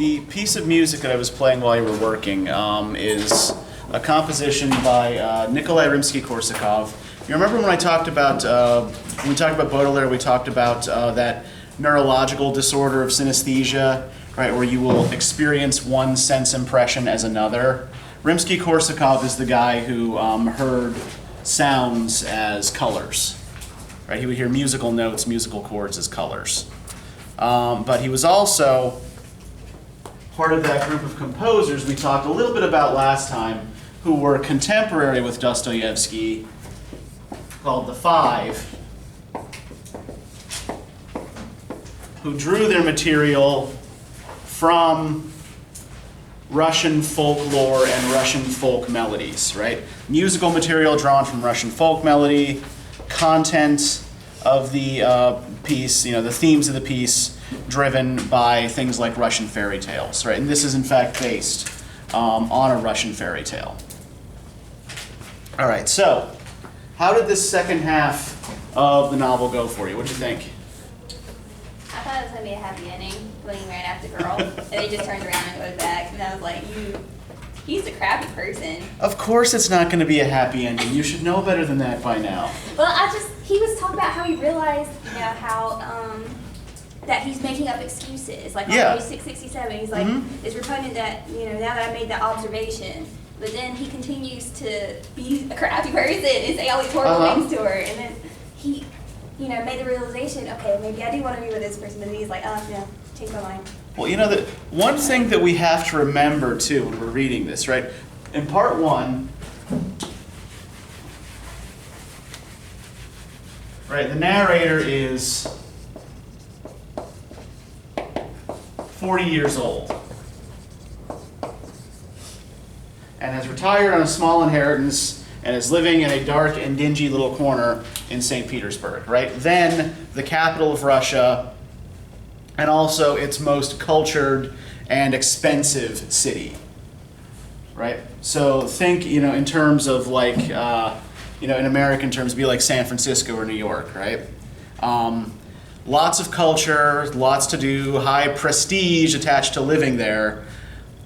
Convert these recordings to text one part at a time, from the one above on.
The piece of music that I was playing while you were working is a composition by Nikolai Rimsky-Korsakov. You remember when I talked about when we talked about Baudelaire? We talked about that neurological disorder of synesthesia, right, where you will experience one sense impression as another. Rimsky-Korsakov is the guy who heard sounds as colors. Right, he would hear musical notes, musical chords as colors. But he was also part of that group of composers we talked a little bit about last time, who were contemporary with Dostoevsky, called the Five, who drew their material from Russian folklore and Russian folk melodies, right? Musical material drawn from Russian folk melody, content of the piece, the themes of the piece, driven by things like Russian fairy tales, right? And this is in fact based on a Russian fairy tale. All right, so how did this second half of the novel go for you? What did you think? I thought it was going to be a happy ending when he ran after the girl, and he just turned around and goes back, and I was like, he's a crappy person. Of course it's not going to be a happy ending. You should know better than that by now. Well, he was talking about how he realized, how, that he's making up excuses. Like on page 667, he's like, it's repugnant that, now that I made that observation. But then he continues to be a crappy person and say all these horrible things to her. And then he, made the realization, okay, maybe I do want to be with this person. But then he's like, no, change my mind. Well, the one thing that we have to remember, too, when we're reading this, right? In part one, right, the narrator is 40 years old and has retired on a small inheritance and is living in a dark and dingy little corner in St. Petersburg, right? Then the capital of Russia, and also its most cultured and expensive city, right? So think, in terms of like, in American terms, be like San Francisco or New York, right? Lots of culture, lots to do, high prestige attached to living there,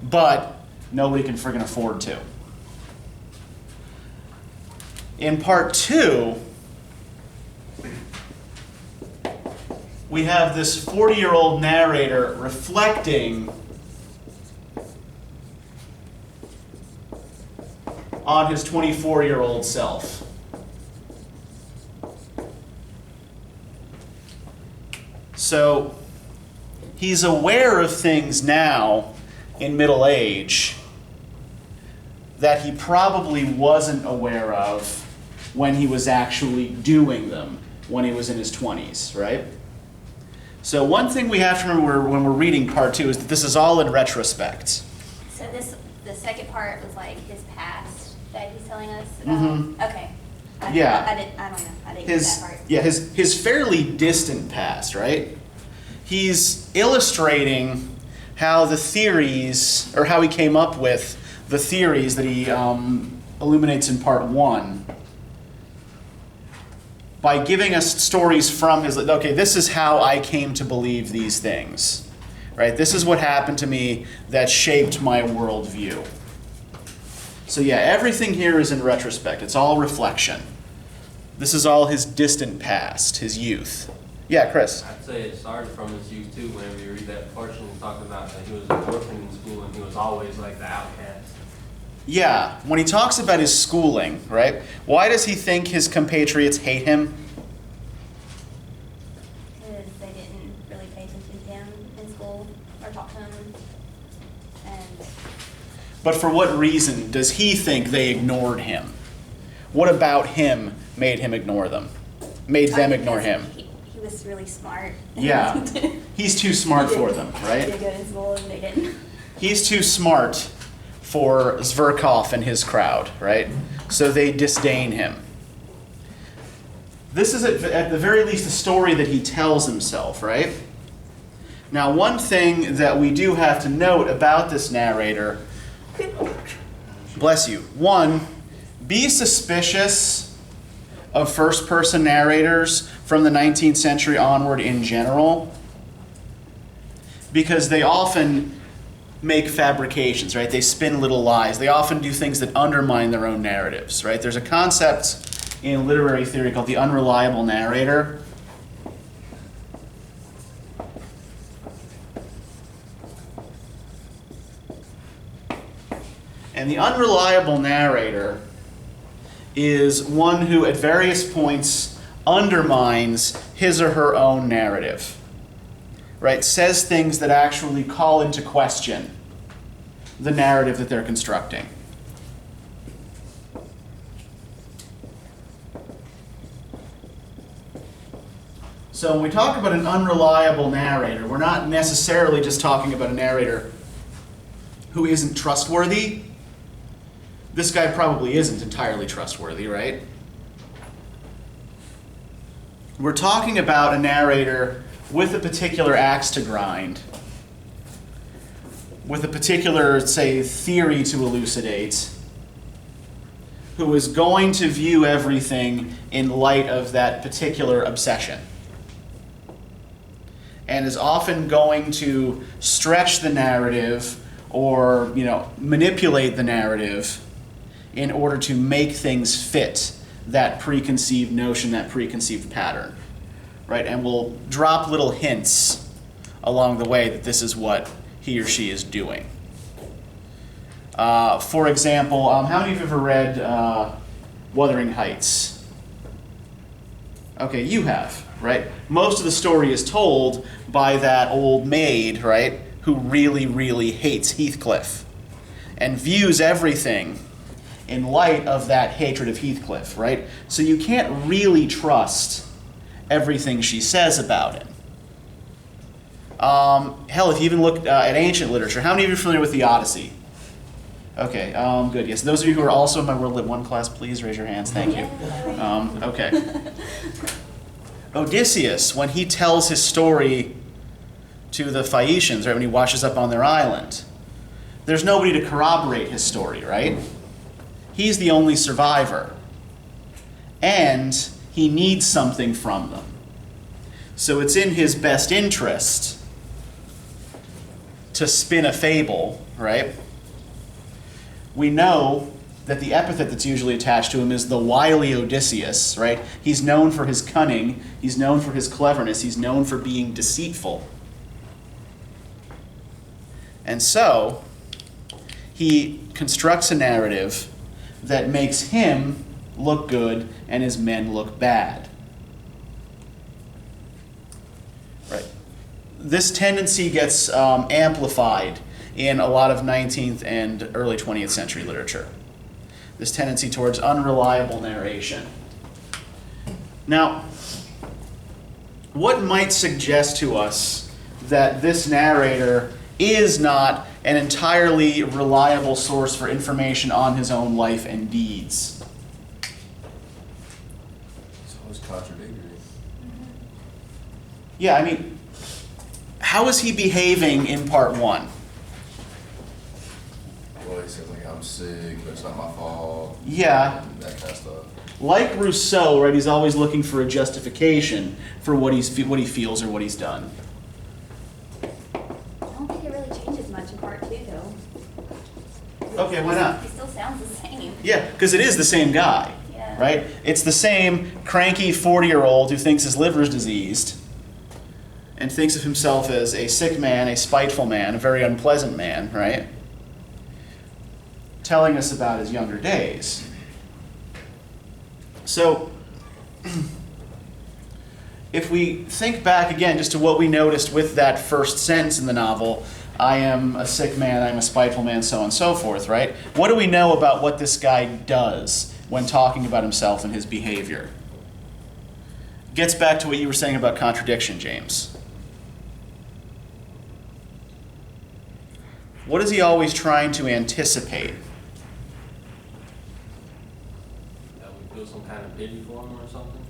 but nobody can friggin' afford to. In part two, we have this 40-year-old narrator reflecting on his 24-year-old self. So he's aware of things now in middle age that he probably wasn't aware of when he was actually doing them when he was in his 20s, right? So one thing we have to remember when we're reading part two is that this is all in retrospect. So the second part was like his past that he's telling us about? Okay. I don't know. I didn't get that part. Yeah, his fairly distant past, right? He's illustrating how the theories, or how he came up with the theories that he illuminates in part one, by giving us stories from his, okay, this is how I came to believe these things, right? This is what happened to me that shaped my worldview. So yeah, everything here is in retrospect. It's all reflection. This is all his distant past, his youth. Yeah, Chris? I'd say it started from his youth too, whenever you read that portion talking about that he was an orphan in school and he was always like the outcast. Yeah, when he talks about his schooling, right? Why does he think his compatriots hate him? Because they didn't really pay attention to him in school or talk to him. But for what reason does he think they ignored him? What about him made him ignore them? Made them ignore him? He was really smart. Yeah, he's too smart for them, He right? did good in school and they didn't. He's too smart for Zverkov and his crowd, right? So they disdain him. This is at the very least a story that he tells himself, right? Now, one thing that we do have to note about this narrator, bless you, one, be suspicious of first-person narrators from the 19th century onward in general, because they often make fabrications, right? They spin little lies. They often do things that undermine their own narratives, right? There's a concept in literary theory called the unreliable narrator. And the unreliable narrator is one who at various points undermines his or her own narrative, right? Says things that actually call into question the narrative that they're constructing. So when we talk about an unreliable narrator, we're not necessarily just talking about a narrator who isn't trustworthy. This guy probably isn't entirely trustworthy, right? We're talking about a narrator with a particular axe to grind, with a particular, say, theory to elucidate, who is going to view everything in light of that particular obsession, and is often going to stretch the narrative or, manipulate the narrative in order to make things fit that preconceived notion, that preconceived pattern, right? And we'll drop little hints along the way that this is what he or she is doing. For example, how many of you have ever read Wuthering Heights? Okay, you have, right? Most of the story is told by that old maid, right, who really, really hates Heathcliff and views everything in light of that hatred of Heathcliff, right? So you can't really trust everything she says about him. Hell, if you even look at ancient literature, how many of you are familiar with the Odyssey? Okay, good. Yes, those of you who are also in my World Lit 1 class, please raise your hands. Thank you. Okay. Odysseus, when he tells his story to the Phaeacians, right, when he washes up on their island, there's nobody to corroborate his story, right? He's the only survivor, and he needs something from them. So it's in his best interest to spin a fable, right? We know that the epithet that's usually attached to him is the wily Odysseus, right? He's known for his cunning, he's known for his cleverness, he's known for being deceitful. And so, he constructs a narrative that makes him look good and his men look bad. Right. This tendency gets amplified in a lot of 19th and early 20th century literature. This tendency towards unreliable narration. Now, what might suggest to us that this narrator is not an entirely reliable source for information on his own life and deeds? It's always contradictory. Yeah, I mean, how is he behaving in part one? Well, he says, like, I'm sick, but it's not my fault. Yeah. And that kind of stuff. Like Rousseau, right, he's always looking for a justification for what he feels or what he's done. I don't think it really changes much in part two, though. Okay, why not? He still sounds the same. Yeah, because it is the same guy, Yeah. right? It's the same cranky 40-year-old who thinks his liver's diseased and thinks of himself as a sick man, a spiteful man, a very unpleasant man, right? Telling us about his younger days. So, if we think back again just to what we noticed with that first sentence in the novel, I am a sick man, I am a spiteful man, so on and so forth, right? What do we know about what this guy does when talking about himself and his behavior? Gets back to what you were saying about contradiction, James. What is he always trying to anticipate? That we feel some kind of pity for him or something?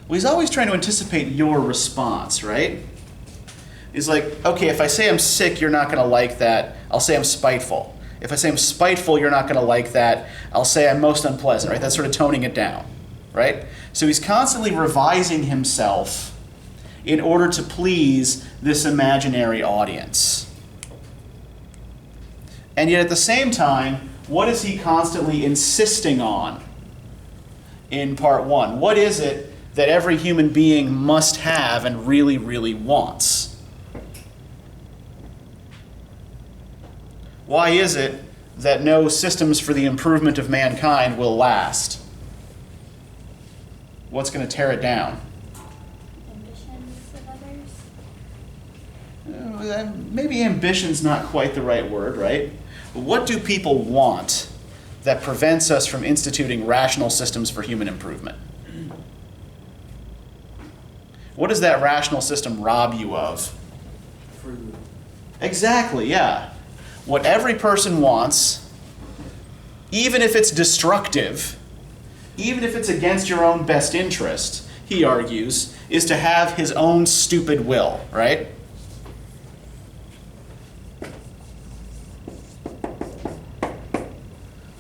Well, he's always trying to anticipate your response, right? He's like, okay, if I say I'm sick, you're not going to like that. I'll say I'm spiteful. If I say I'm spiteful, you're not going to like that. I'll say I'm most unpleasant, right? That's sort of toning it down, right? So he's constantly revising himself in order to please this imaginary audience. And yet at the same time, what is he constantly insisting on in part 1? What is it that every human being must have and really, really wants? Why is it that no systems for the improvement of mankind will last? What's going to tear it down? Ambitions of others? Maybe ambition's not quite the right word, right? But what do people want that prevents us from instituting rational systems for human improvement? What does that rational system rob you of? Freedom. Exactly, yeah. What every person wants, even if it's destructive, even if it's against your own best interest, he argues, is to have his own stupid will, right?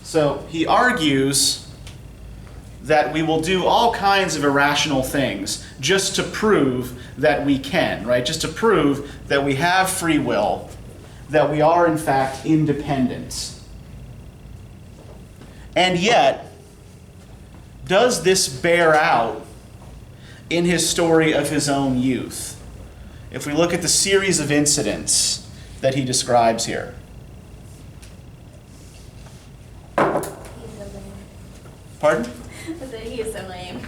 So he argues that we will do all kinds of irrational things just to prove that we can, right? Just to prove that we have free will, that we are in fact independent. And yet, does this bear out in his story of his own youth? If we look at the series of incidents that he describes here. He's so lame. Pardon? I said he is so lame.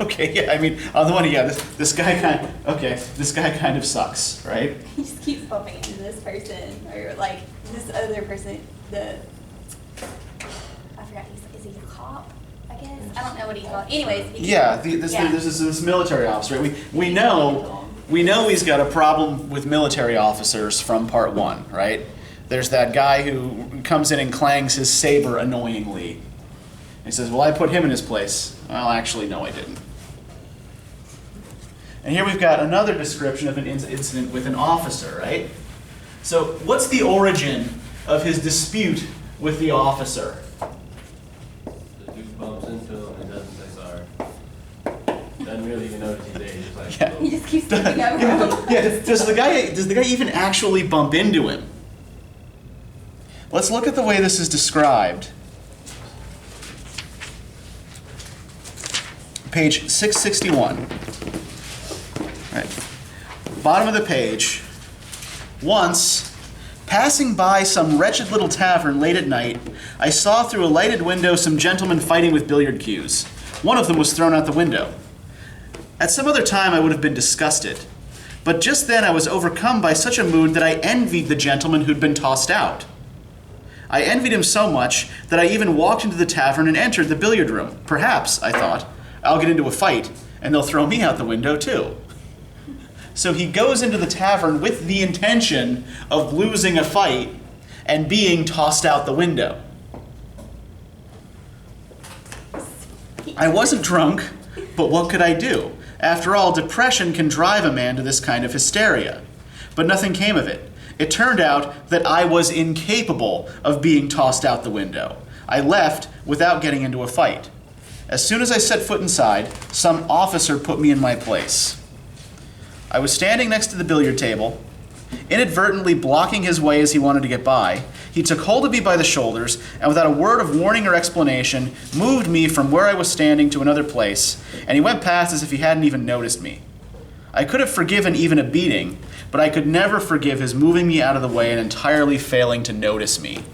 Okay, yeah, I mean, on the one hand, yeah, this guy kind of sucks, right? He just keeps bumping into this person, or like this other person, I forgot, is he a cop, I guess? I don't know what he's called. Anyways. This military officer, right? We know he's got a problem with military officers from part 1, right? There's that guy who comes in and clangs his saber annoyingly. He says, well, I put him in his place. Well, actually, no, I didn't. And here we've got another description of an incident with an officer, right? So what's the origin of his dispute with the officer? The dude bumps into him and doesn't say sorry. Doesn't really even notice he's there. He's just like, Yeah. He just keeps stepping over him. Yeah, does the guy even actually bump into him? Let's look at the way this is described. Page 661. Right. Bottom of the page. Once, passing by some wretched little tavern late at night, I saw through a lighted window some gentlemen fighting with billiard cues. One of them was thrown out the window. At some other time I would have been disgusted, but just then I was overcome by such a mood that I envied the gentleman who'd been tossed out. I envied him so much that I even walked into the tavern and entered the billiard room. Perhaps, I thought, I'll get into a fight, and they'll throw me out the window too. So he goes into the tavern with the intention of losing a fight and being tossed out the window. I wasn't drunk, but what could I do? After all, depression can drive a man to this kind of hysteria. But nothing came of it. It turned out that I was incapable of being tossed out the window. I left without getting into a fight. As soon as I set foot inside, some officer put me in my place. I was standing next to the billiard table, inadvertently blocking his way as he wanted to get by. He took hold of me by the shoulders, and without a word of warning or explanation, moved me from where I was standing to another place, and he went past as if he hadn't even noticed me. I could have forgiven even a beating, but I could never forgive his moving me out of the way and entirely failing to notice me.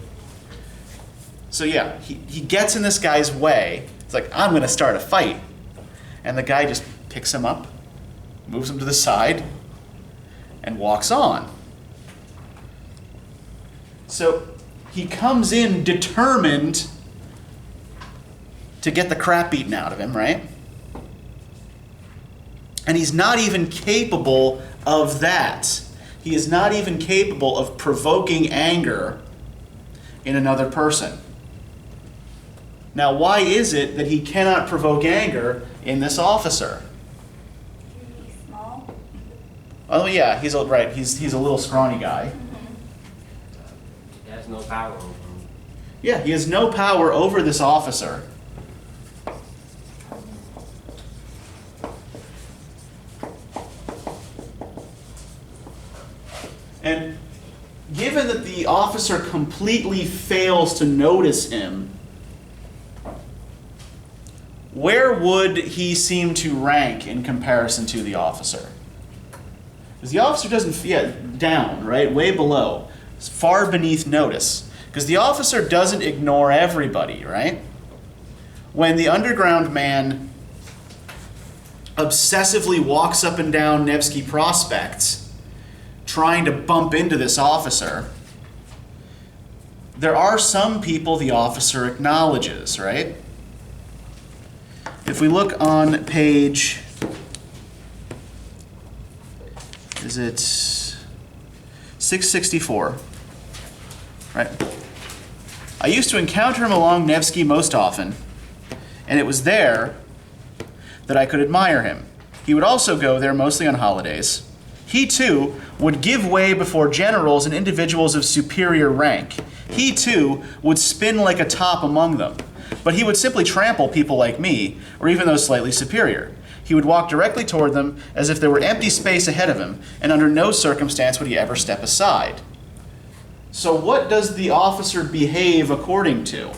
So yeah, he gets in this guy's way. It's like, I'm going to start a fight. And the guy just picks him up, moves him to the side, and walks on. So he comes in determined to get the crap beaten out of him, right? And he's not even capable of that. He is not even capable of provoking anger in another person. Now, why is it that he cannot provoke anger in this officer? He's small. Oh yeah, he's a little scrawny guy. he has no power over him. Yeah, he has no power over this officer. And given that the officer officer completely fails to notice him, where would he seem to rank in comparison to the officer? Because the officer doesn't, down, right? Way below. It's far beneath notice. Because the officer doesn't ignore everybody, right? When the underground man obsessively walks up and down Nevsky Prospect trying to bump into this officer, there are some people the officer acknowledges, right? If we look on page, is it 664, right? I used to encounter him along Nevsky most often, and it was there that I could admire him. He would also go there mostly on holidays. He, too, would give way before generals and individuals of superior rank. He, too, would spin like a top among them. But he would simply trample people like me, or even those slightly superior. He would walk directly toward them as if there were empty space ahead of him, and under no circumstance would he ever step aside. So what does the officer behave according to?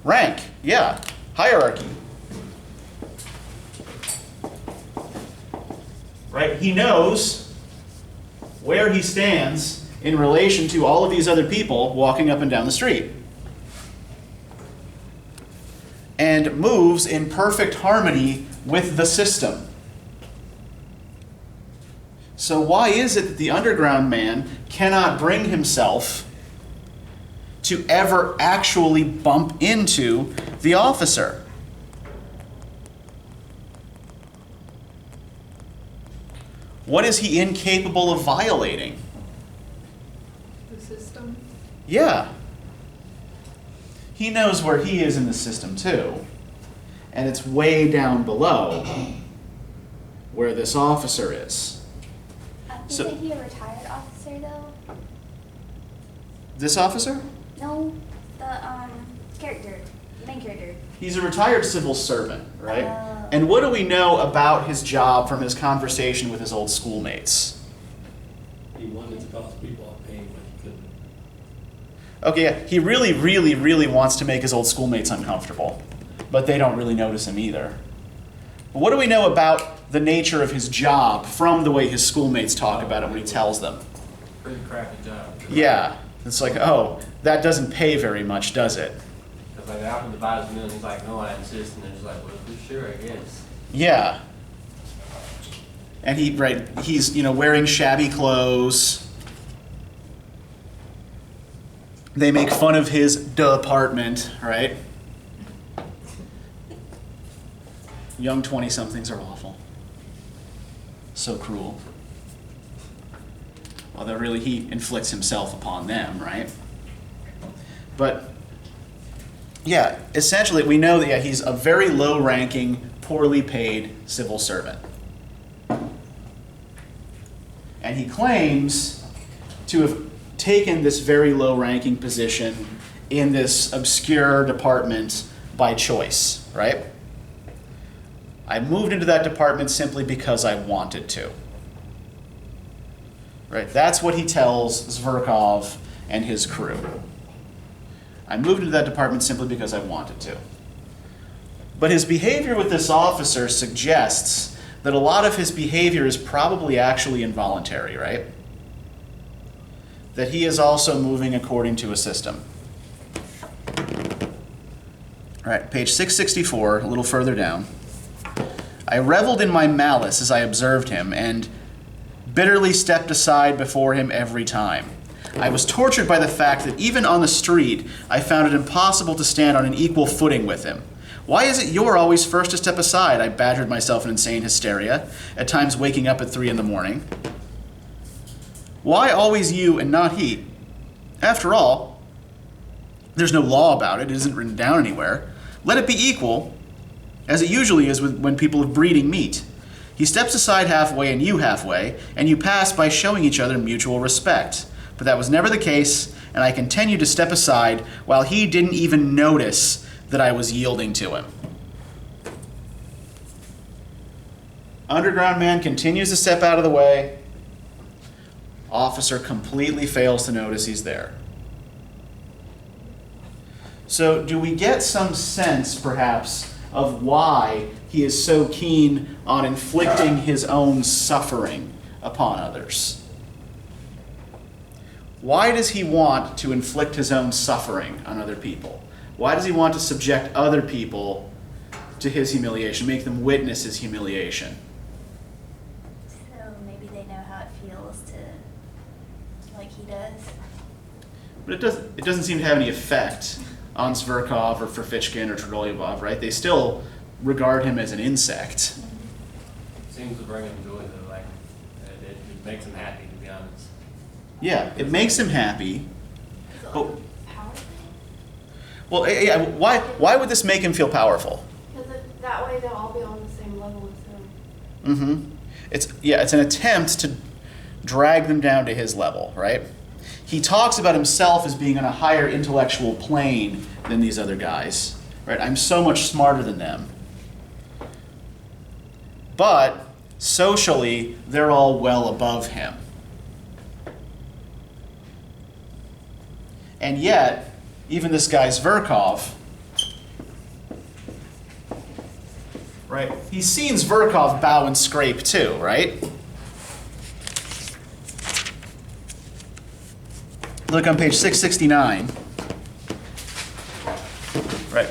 Rank, yeah. Hierarchy. Right? He knows where he stands in relation to all of these other people walking up and down the street. And moves in perfect harmony with the system. So why is it that the underground man cannot bring himself to ever actually bump into the officer? What is he incapable of violating? The system. Yeah. He knows where he is in the system too. And it's way down below where this officer is. Isn't he a retired officer though? This officer? No, the character, the main character. He's a retired civil servant, right? Oh. And what do we know about his job from his conversation with his old schoolmates? He wanted to cause people off pain, but he couldn't. Okay, yeah, he really, really, really wants to make his old schoolmates uncomfortable, but they don't really notice him either. But what do we know about the nature of his job from the way his schoolmates talk about it when he tells them? Pretty crappy job. Yeah, it's like, oh, that doesn't pay very much, does it? Because like, they offered to buy his meal, and he's like, no, I insist. And they're just like, well, sure, I guess. Yeah. And he's, wearing shabby clothes. They make fun of his department, right? Young 20-somethings are awful. So cruel. Although really he inflicts himself upon them, right? But yeah, essentially we know that he's a very low-ranking, poorly paid civil servant. And he claims to have taken this very low-ranking position in this obscure department by choice, right? I moved into that department simply because I wanted to. Right? That's what he tells Zverkov and his crew. I moved into that department simply because I wanted to. But his behavior with this officer suggests that a lot of his behavior is probably actually involuntary, right? That he is also moving according to a system. All right, page 664, a little further down. I reveled in my malice as I observed him, and bitterly stepped aside before him every time. I was tortured by the fact that even on the street, I found it impossible to stand on an equal footing with him. Why is it you're always first to step aside? I badgered myself in insane hysteria, at times waking up at 3 a.m. Why always you and not he? After all, there's no law about it. It isn't written down anywhere. Let it be equal, as it usually is when people of breeding meet. He steps aside halfway and you halfway, and you pass by showing each other mutual respect. But that was never the case, and I continued to step aside while he didn't even notice that I was yielding to him. Underground man continues to step out of the way, Officer completely fails to notice he's there. So do we get some sense, perhaps, of why he is so keen on inflicting his own suffering upon others? Why does he want to inflict his own suffering on other people? Why does he want to subject other people to his humiliation, make them witness his humiliation? So maybe they know how it feels to, like he does. But it doesn't seem to have any effect on Zverkov or Ferfitchkin or Trudolyubov, right? They still regard him as an insect. Seems to bring him joy though, like it makes him happy, to be honest. Yeah, it makes him happy. Is it But, like powerful? well, yeah, why would this make him feel powerful? Because that way they'll all be on the same level as him. It's an attempt to drag them down to his level, right? He talks about himself as being on a higher intellectual plane than these other guys, right? I'm so much smarter than them. But socially, they're all well above him. And yet, even this guy Zverkov, right? He's seen Zverkov bow and scrape too, right? Look on page 669. Right.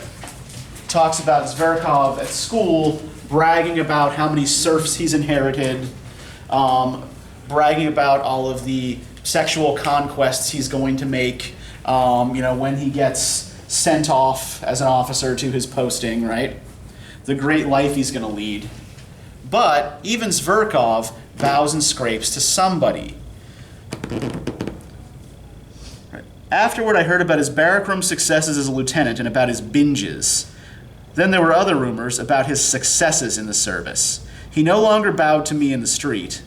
Talks about Zverkov at school bragging about how many serfs he's inherited, bragging about all of the sexual conquests he's going to make, when he gets sent off as an officer to his posting, right? The great life he's going to lead. But even Zverkov bows and scrapes to somebody. Afterward, I heard about his barrack room successes as a lieutenant and about his binges. Then there were other rumors about his successes in the service. He no longer bowed to me in the street.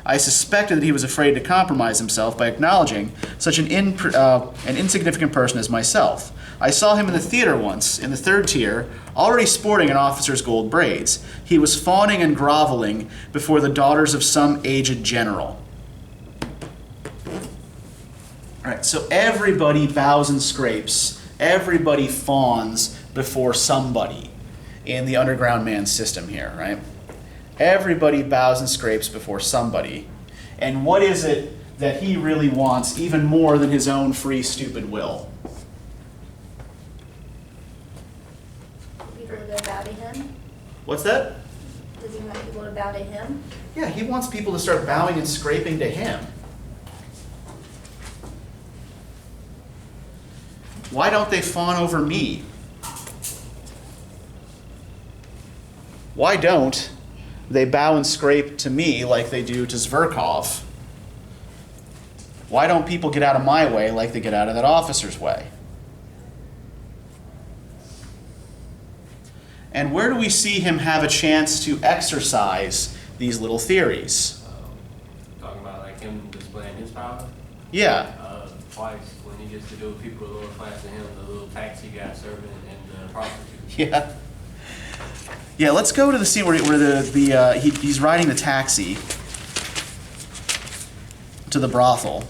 I suspected that he was afraid to compromise himself by acknowledging such an insignificant person as myself. I saw him in the theater once, in the third tier, already sporting an officer's gold braids. He was fawning and groveling before the daughters of some aged general. All right, so everybody bows and scrapes. Everybody fawns before somebody in the underground man system here, right? Everybody bows and scrapes before somebody. And what is it that he really wants even more than his own free, stupid will? People to go bow to him? What's that? Does he want people to bow to him? Yeah, he wants people to start bowing and scraping to him. Why don't they fawn over me? Why don't they bow and scrape to me like they do to Zverkov? Why don't people get out of my way like they get out of that officer's way? And where do we see him have a chance to exercise these little theories? Talking about like him displaying his power. Yeah. Twice when he gets to do with people lower class than him, the little taxi guy servant and the prostitute. Yeah. Yeah, let's go to the scene where he's riding the taxi to the brothel.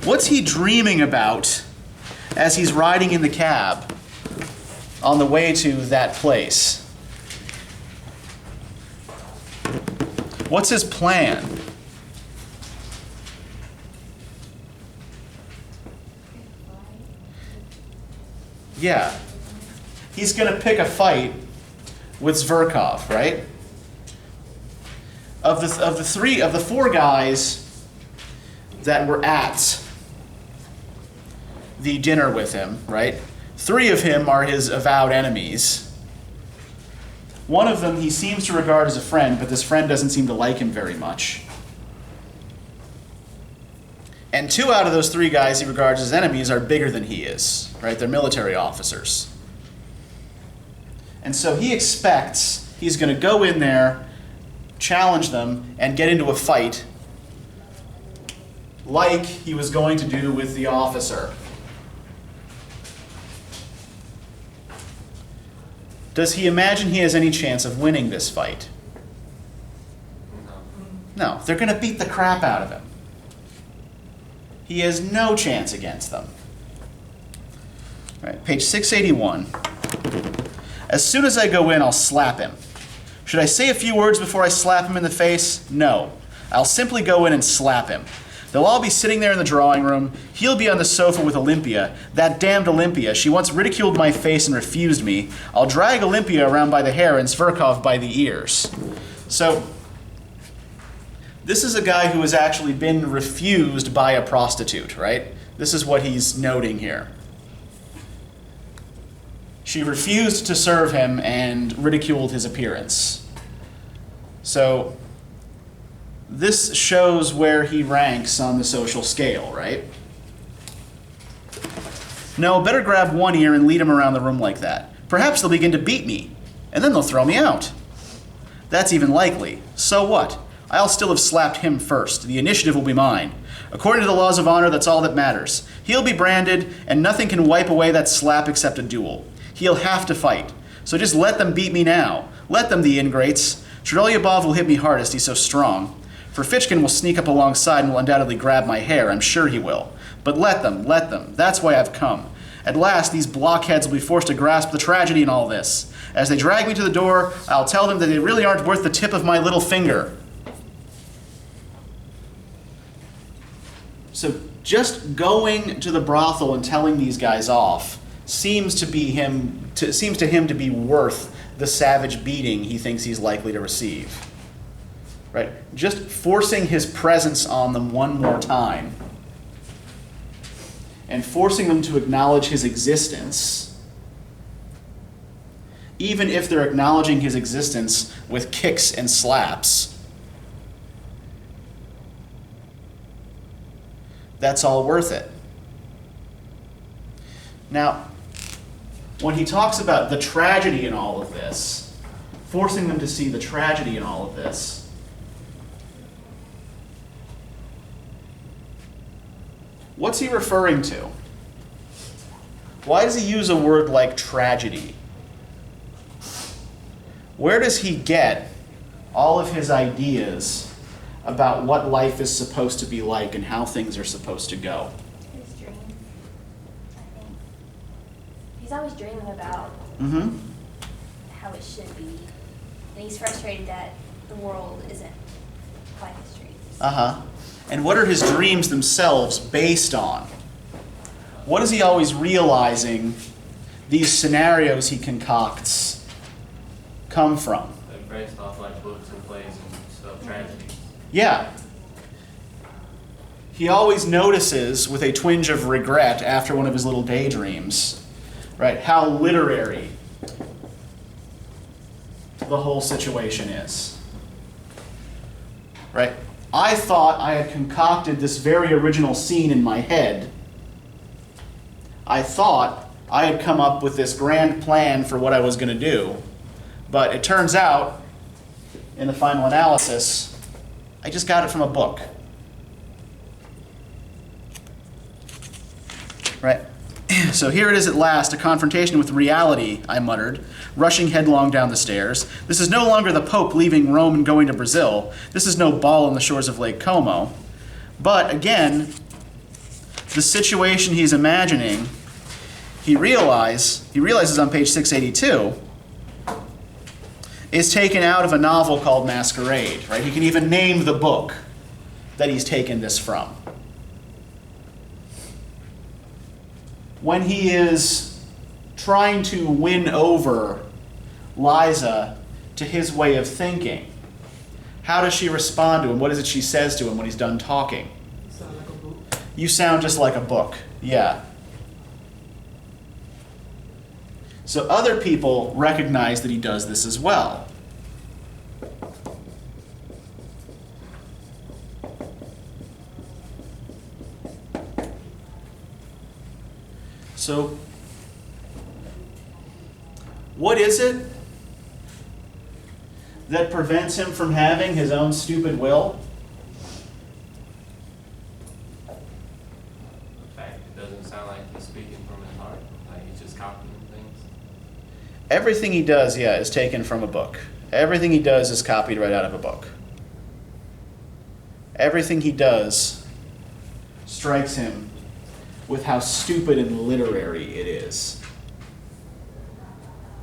What's he dreaming about as he's riding in the cab on the way to that place? What's his plan? Yeah. He's going to pick a fight with Zverkov, right? Of the four guys that were at the dinner with him, right? 3 of him are his avowed enemies. One of them he seems to regard as a friend, but this friend doesn't seem to like him very much. And 2 out of those 3 guys he regards as enemies are bigger than he is, right? They're military officers. And so he expects he's going to go in there, challenge them, and get into a fight like he was going to do with the officer. Does he imagine he has any chance of winning this fight? No. No, they're going to beat the crap out of him. He has no chance against them. All right, page 681. As soon as I go in, I'll slap him. Should I say a few words before I slap him in the face? No. I'll simply go in and slap him. They'll all be sitting there in the drawing room. He'll be on the sofa with Olympia. That damned Olympia. She once ridiculed my face and refused me. I'll drag Olympia around by the hair and Zverkov by the ears. So, this is a guy who has actually been refused by a prostitute, right? This is what he's noting here. She refused to serve him and ridiculed his appearance. So, this shows where he ranks on the social scale, right? No, better grab one ear and lead him around the room like that. Perhaps they'll begin to beat me, and then they'll throw me out. That's even likely. So what? I'll still have slapped him first. The initiative will be mine. According to the laws of honor, that's all that matters. He'll be branded, and nothing can wipe away that slap except a duel. He'll have to fight. So just let them beat me now. Let them, the ingrates. Trudolyubov will hit me hardest, he's so strong. Ferfitchkin will sneak up alongside and will undoubtedly grab my hair, I'm sure he will. But let them. That's why I've come. At last, these blockheads will be forced to grasp the tragedy in all this. As they drag me to the door, I'll tell them that they really aren't worth the tip of my little finger. So just going to the brothel and telling these guys off seems to him to be worth the savage beating he thinks he's likely to receive. Right? Just forcing his presence on them one more time and forcing them to acknowledge his existence, even if they're acknowledging his existence with kicks and slaps, that's all worth it. Now, when he talks about the tragedy in all of this, forcing them to see the tragedy in all of this, what's he referring to? Why does he use a word like tragedy? Where does he get all of his ideas about what life is supposed to be like and how things are supposed to go? His dreams, I think. He's always dreaming about how it should be. And he's frustrated that the world isn't quite his dreams. And what are his dreams themselves based on? What is he always realizing these scenarios he concocts come from? They're based off like books and plays and stuff, tragedies. Yeah. He always notices with a twinge of regret after one of his little daydreams, right, how literary the whole situation is. Right? I thought I had concocted this very original scene in my head. I thought I had come up with this grand plan for what I was going to do. But it turns out, in the final analysis, I just got it from a book. Right? So here it is at last, a confrontation with reality, I muttered, rushing headlong down the stairs. This is no longer the Pope leaving Rome and going to Brazil. This is no ball on the shores of Lake Como. But again, the situation he's imagining, he realizes on page 682, is taken out of a novel called Masquerade. Right? He can even name the book that he's taken this from. When he is trying to win over Liza to his way of thinking, how does she respond to him? What is it she says to him when he's done talking? You sound like a book. You sound just like a book. Yeah. So other people recognize that he does this as well. So, what is it that prevents him from having his own stupid will? The fact it doesn't sound like he's speaking from his heart, like he's just copying things. Everything he does, yeah, is taken from a book. Everything he does is copied right out of a book. Everything he does strikes him with how stupid and literary it is.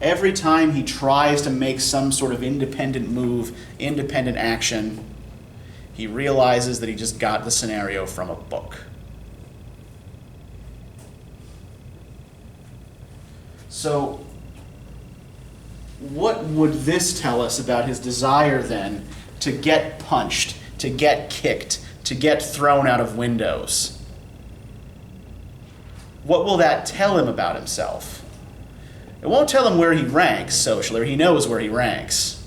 Every time he tries to make some sort of independent move, independent action, he realizes that he just got the scenario from a book. So, what would this tell us about his desire then to get punched, to get kicked, to get thrown out of windows? What will that tell him about himself? It won't tell him where he ranks socially, or he knows where he ranks.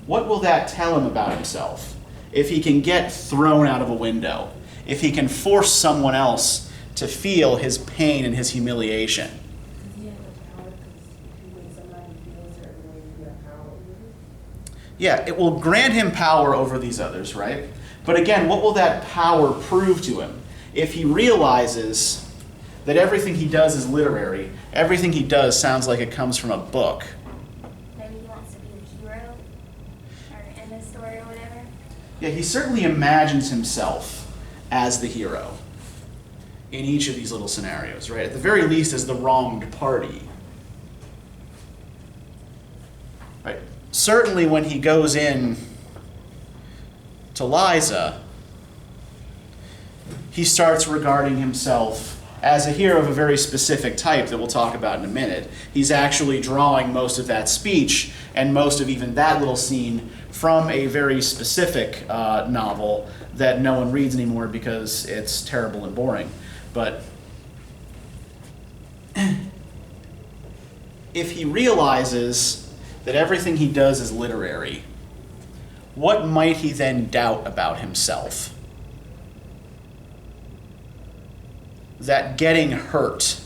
What will that tell him about himself if he can get thrown out of a window? If he can force someone else to feel his pain and his humiliation? Yeah, it will grant him power over these others, right? But again, what will that power prove to him? If he realizes that everything he does is literary, everything he does sounds like it comes from a book. Maybe he wants to be the hero, or in this story or whatever. Yeah, he certainly imagines himself as the hero in each of these little scenarios, right? At the very least, as the wronged party. Right? Certainly when he goes in to Liza, he starts regarding himself as a hero of a very specific type that we'll talk about in a minute. He's actually drawing most of that speech and most of even that little scene from a very specific novel that no one reads anymore because it's terrible and boring. But if he realizes that everything he does is literary, what might he then doubt about himself? That getting hurt,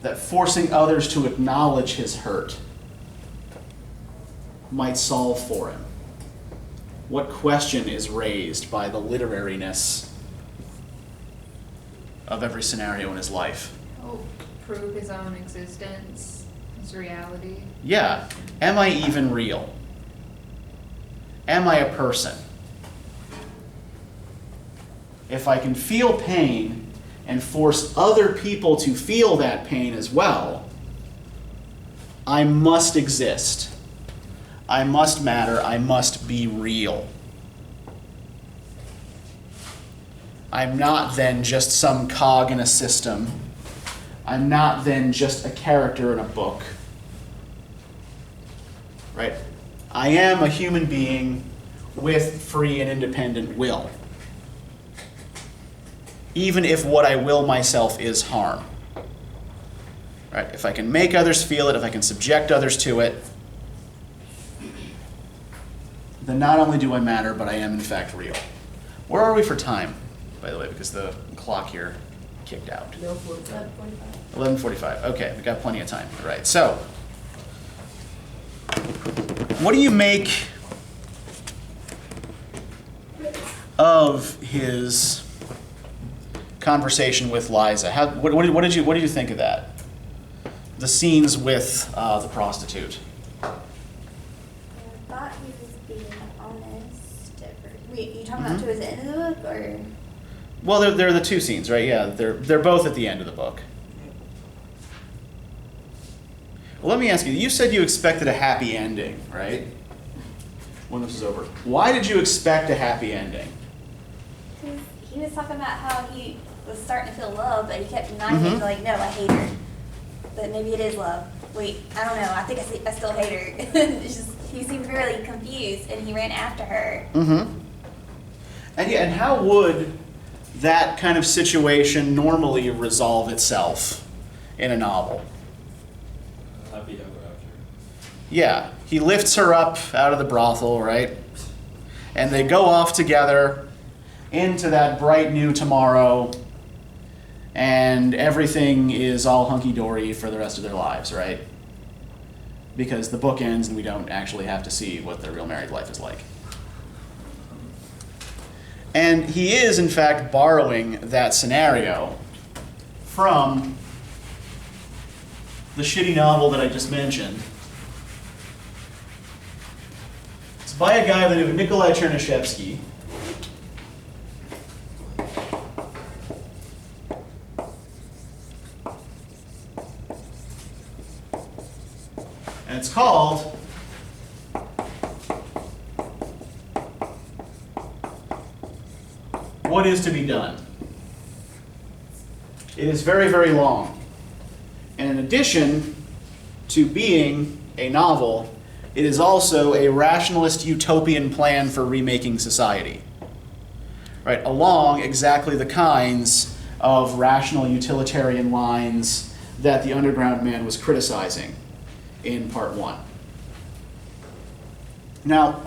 that forcing others to acknowledge his hurt might solve for him. What question is raised by the literariness of every scenario in his life? Oh, prove his own existence, his reality. Yeah. Am I even real? Am I a person? If I can feel pain and force other people to feel that pain as well, I must exist. I must matter. I must be real. I'm not then just some cog in a system. I'm not then just a character in a book. Right? I am a human being with free and independent will, even if what I will myself is harm. Right? If I can make others feel it, if I can subject others to it, then not only do I matter, but I am in fact real. Where are we for time, by the way, because the clock here kicked out. 11:45. Okay, we got plenty of time. All right, so what do you make of his conversation with Liza? What did you think of that? The scenes with the prostitute. I thought he was being honest. Wait, you talking about towards the end of the book, or? Well, they're the two scenes, right? Yeah, they're both at the end of the book. Well, let me ask you. You said you expected a happy ending, right? When this is over. Why did you expect a happy ending? He was talking about how he was starting to feel love, but he kept denying it. Like, no, I hate her. But maybe it is love. Wait, I don't know. I think I still hate her. It's just, he seemed really confused, and he ran after her. Mm-hmm. And how would that kind of situation normally resolve itself in a novel? Happy ever after. Yeah, he lifts her up out of the brothel, right? And they go off together into that bright new tomorrow, and everything is all hunky-dory for the rest of their lives, right? Because the book ends and we don't actually have to see what their real married life is like. And he is, in fact, borrowing that scenario from the shitty novel that I just mentioned. It's by a guy by the name of Nikolai Chernyshevsky. And it's called What Is to Be Done. It is very, very long. And in addition to being a novel, it is also a rationalist utopian plan for remaking society. Right, along exactly the kinds of rational utilitarian lines that the Underground Man was criticizing in part 1. Now,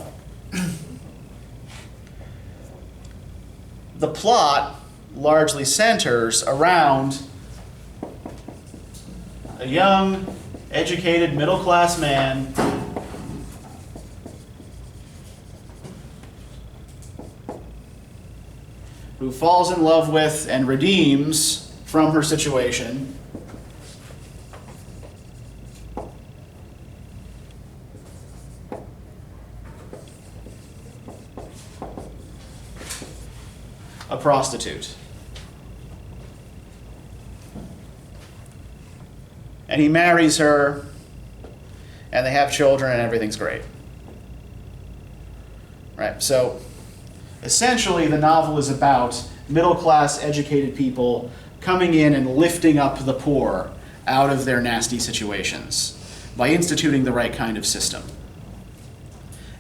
the plot largely centers around a young, educated, middle-class man who falls in love with and redeems from her situation a prostitute. And he marries her, and they have children, and everything's great. Right, so essentially the novel is about middle-class educated people coming in and lifting up the poor out of their nasty situations by instituting the right kind of system.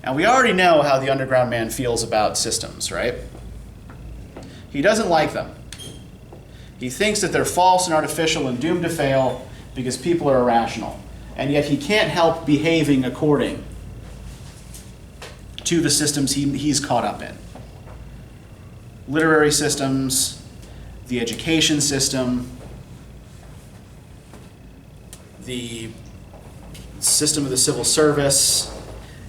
And we already know how the Underground Man feels about systems, right? He doesn't like them. He thinks that they're false and artificial and doomed to fail because people are irrational. And yet he can't help behaving according to the systems he's caught up in. Literary systems, the education system, the system of the civil service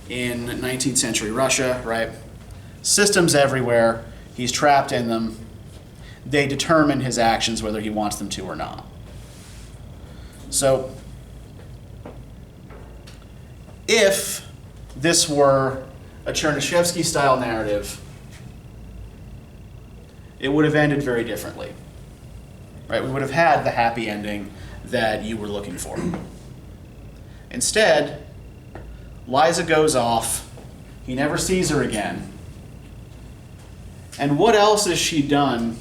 in 19th century Russia, right? Systems everywhere. He's trapped in them. They determine his actions whether he wants them to or not. So, if this were a Chernyshevsky-style narrative, it would have ended very differently. Right? We would have had the happy ending that you were looking for. Instead, Liza goes off. He never sees her again. And what else has she done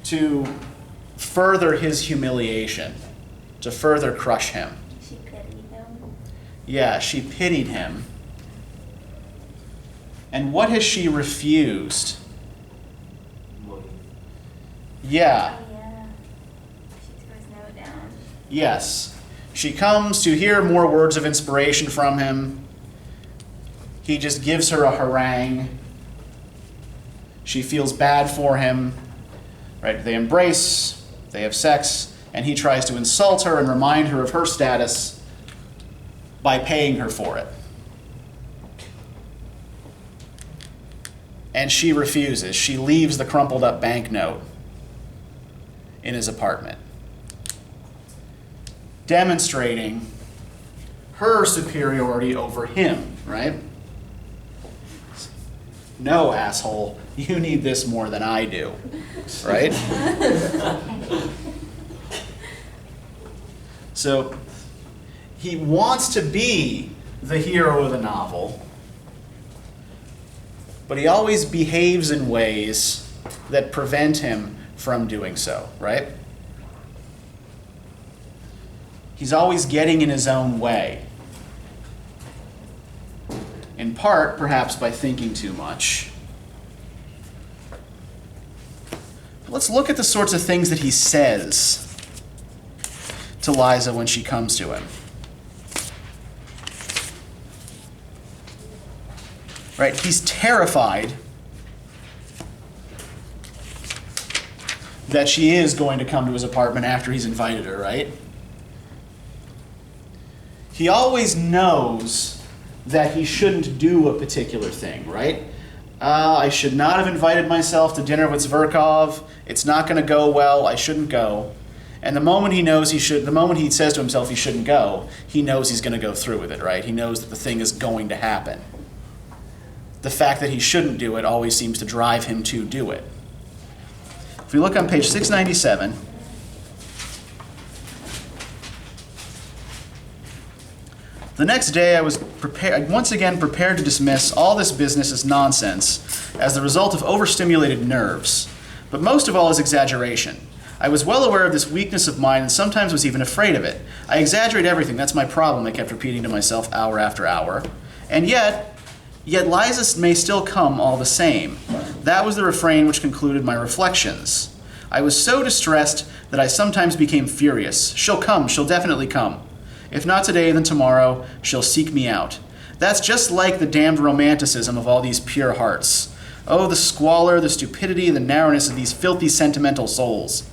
to further his humiliation, to further crush him? She pitied him. Yeah, she pitied him. And what has she refused? Money. Yeah, Oh, yeah. She threw his note down. yes. She comes to hear more words of inspiration from him. He just gives her a harangue. She feels bad for him. Right? They embrace, they have sex, and he tries to insult her and remind her of her status by paying her for it. And she refuses. She leaves the crumpled up banknote in his apartment, demonstrating her superiority over him, right? No, asshole, you need this more than I do, right? So he wants to be the hero of the novel, but he always behaves in ways that prevent him from doing so, right? He's always getting in his own way. In part, perhaps by thinking too much. Let's look at the sorts of things that he says to Liza when she comes to him. Right? He's terrified that she is going to come to his apartment after he's invited her, right? He always knows that he shouldn't do a particular thing, right? I should not have invited myself to dinner with Zverkov. It's not going to go well. I shouldn't go. And the moment the moment he says to himself he shouldn't go, he knows he's going to go through with it, right? He knows that the thing is going to happen. The fact that he shouldn't do it always seems to drive him to do it. If we look on page 697, the next day I was once again prepared to dismiss all this business as nonsense, as the result of overstimulated nerves, but most of all as exaggeration. I was well aware of this weakness of mine and sometimes was even afraid of it. I exaggerate everything, that's my problem, I kept repeating to myself hour after hour. And yet Liza may still come all the same. That was the refrain which concluded my reflections. I was so distressed that I sometimes became furious. She'll come, she'll definitely come. If not today, then tomorrow, she'll seek me out. That's just like the damned romanticism of all these pure hearts. Oh, the squalor, the stupidity, the narrowness of these filthy sentimental souls.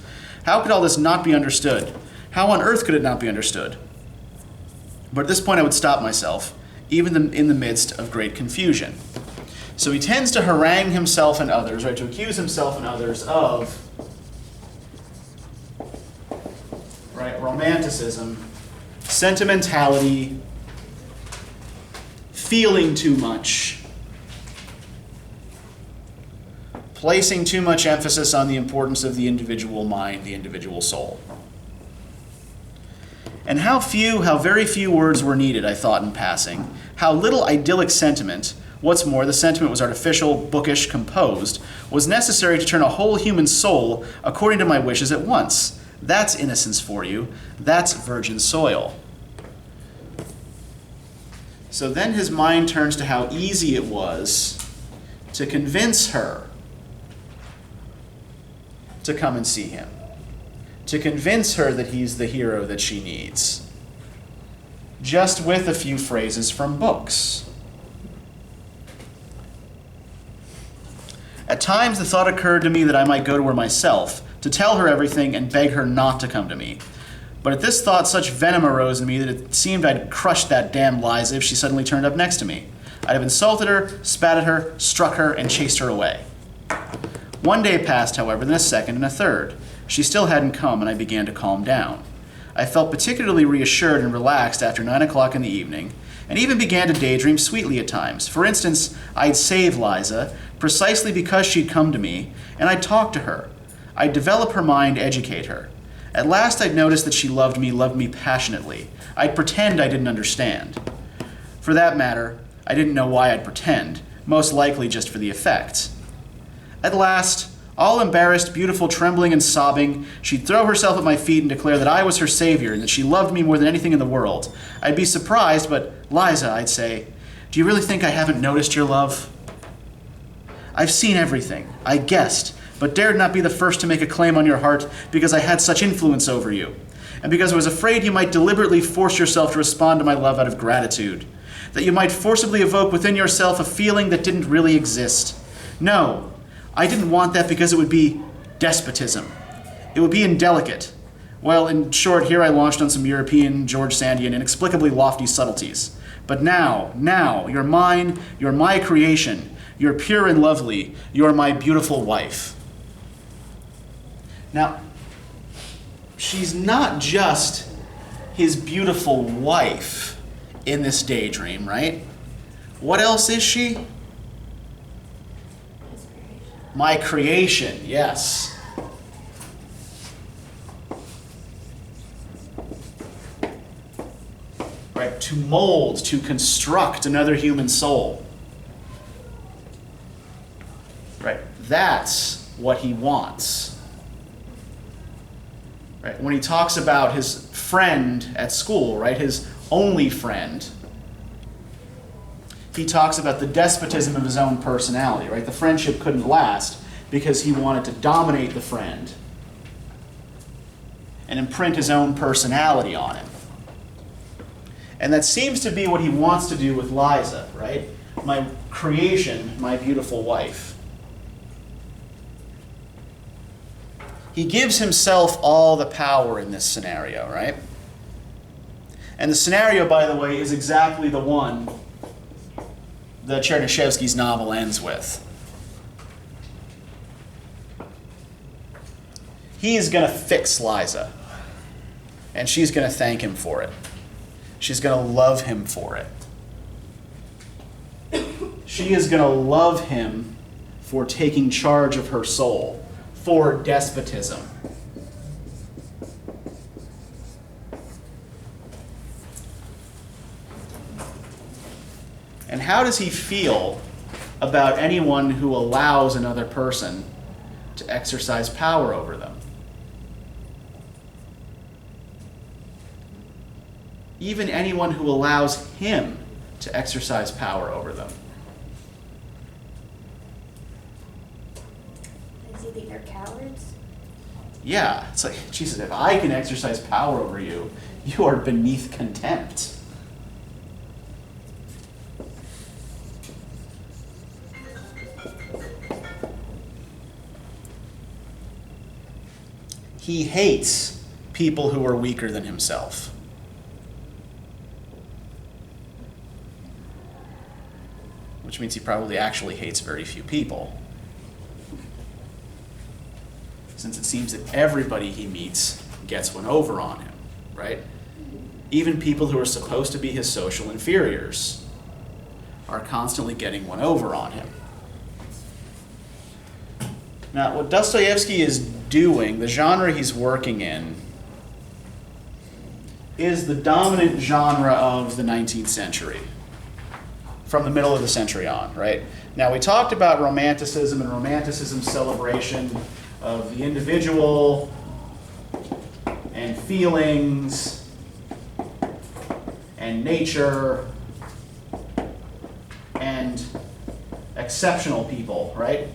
How could all this not be understood? How on earth could it not be understood? But at this point I would stop myself, even in the midst of great confusion. So he tends to harangue himself and others, right, to accuse himself and others of, right, romanticism, sentimentality, feeling too much, placing too much emphasis on the importance of the individual mind, the individual soul. And how very few words were needed, I thought in passing. How little idyllic sentiment, what's more, the sentiment was artificial, bookish, composed, was necessary to turn a whole human soul according to my wishes at once. That's innocence for you. That's virgin soil. So then his mind turns to how easy it was to convince her to come and see him, to convince her that he's the hero that she needs, just with a few phrases from books. At times the thought occurred to me that I might go to her myself, to tell her everything and beg her not to come to me. But at this thought such venom arose in me that it seemed I'd crushed that damned Liza if she suddenly turned up next to me. I'd have insulted her, spat at her, struck her, and chased her away. One day passed, however, then a second and a third. She still hadn't come, and I began to calm down. I felt particularly reassured and relaxed after 9 o'clock in the evening, and even began to daydream sweetly at times. For instance, I'd save Liza, precisely because she'd come to me, and I'd talk to her. I'd develop her mind, educate her. At last I'd notice that she loved me passionately. I'd pretend I didn't understand. For that matter, I didn't know why I'd pretend, most likely just for the effect. At last, all embarrassed, beautiful, trembling, and sobbing, she'd throw herself at my feet and declare that I was her savior and that she loved me more than anything in the world. I'd be surprised, but, Liza, I'd say, do you really think I haven't noticed your love? I've seen everything. I guessed, but dared not be the first to make a claim on your heart because I had such influence over you, and because I was afraid you might deliberately force yourself to respond to my love out of gratitude, that you might forcibly evoke within yourself a feeling that didn't really exist. No, I didn't want that because it would be despotism. It would be indelicate. Well, in short, here I launched on some European, George Sandian, inexplicably lofty subtleties. But now, you're mine, you're my creation, you're pure and lovely, you're my beautiful wife. Now, she's not just his beautiful wife in this daydream, right? What else is she? My creation, yes. Right, to mold, to construct another human soul. Right, that's what he wants. Right, when he talks about his friend at school, right, his only friend, he talks about the despotism of his own personality, right? The friendship couldn't last because he wanted to dominate the friend and imprint his own personality on him. And that seems to be what he wants to do with Liza, right? My creation, my beautiful wife. He gives himself all the power in this scenario, right? And the scenario, by the way, is exactly the one that Chernyshevsky's novel ends with. he is going to fix Liza. And she's going to thank him for it. She's going to love him for it. She is going to love him for taking charge of her soul, for despotism. And how does he feel about anyone who allows another person to exercise power over them? Even anyone who allows him to exercise power over them. Does he think they're cowards? Yeah, it's like, Jesus, if I can exercise power over you, you are beneath contempt. He hates people who are weaker than himself. Which means he probably actually hates very few people. Since it seems that everybody he meets gets one over on him, right? Even people who are supposed to be his social inferiors are constantly getting one over on him. Now, what Dostoevsky is doing, the genre he's working in, is the dominant genre of the 19th century, from the middle of the century on, right? Now, we talked about Romanticism and Romanticism's celebration of the individual and feelings and nature and exceptional people, right?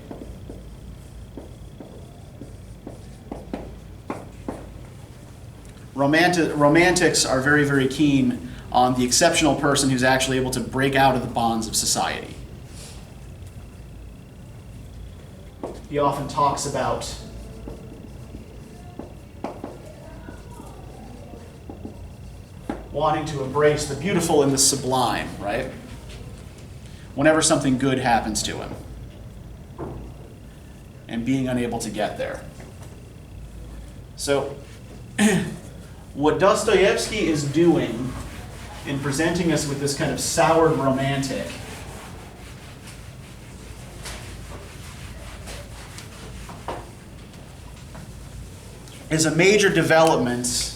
Romantics are very, very keen on the exceptional person who's actually able to break out of the bonds of society. He often talks about wanting to embrace the beautiful and the sublime, right? Whenever something good happens to him, and being unable to get there. So, what Dostoevsky is doing in presenting us with this kind of soured romantic is a major development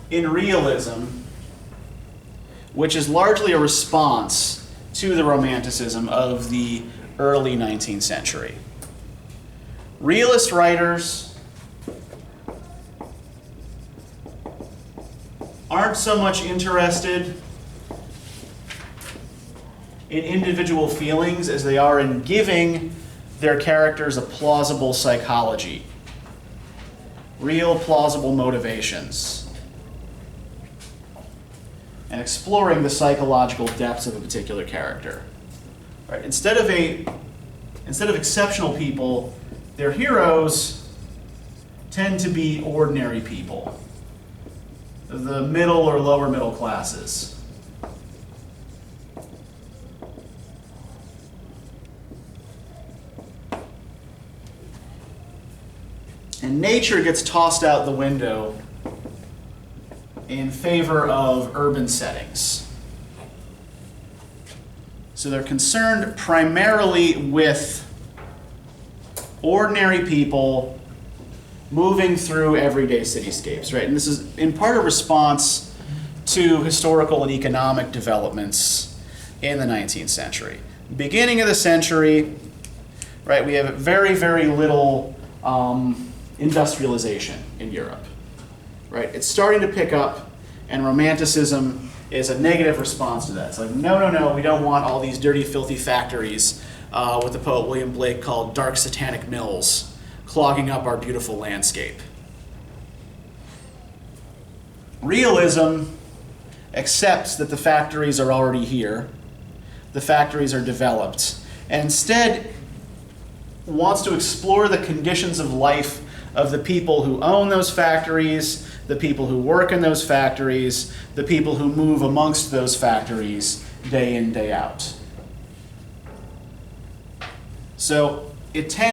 in realism, which is largely a response to the Romanticism of the early 19th century. Realist writers aren't so much interested in individual feelings as they are in giving their characters a plausible psychology, real plausible motivations, and exploring the psychological depths of a particular character. Right? Instead of exceptional people, their heroes tend to be ordinary people, the middle or lower middle classes. And nature gets tossed out the window in favor of urban settings. So they're concerned primarily with ordinary people moving through everyday cityscapes, right? And this is in part a response to historical and economic developments in the 19th century. Beginning of the century, right, we have very, very little industrialization in Europe, right? It's starting to pick up, and Romanticism is a negative response to that. It's like, no, we don't want all these dirty, filthy factories, what the poet William Blake called dark satanic mills, clogging up our beautiful landscape. Realism accepts that the factories are already here, the factories are developed, and instead wants to explore the conditions of life of the people who own those factories, the people who work in those factories, the people who move amongst those factories day in, day out. So it tends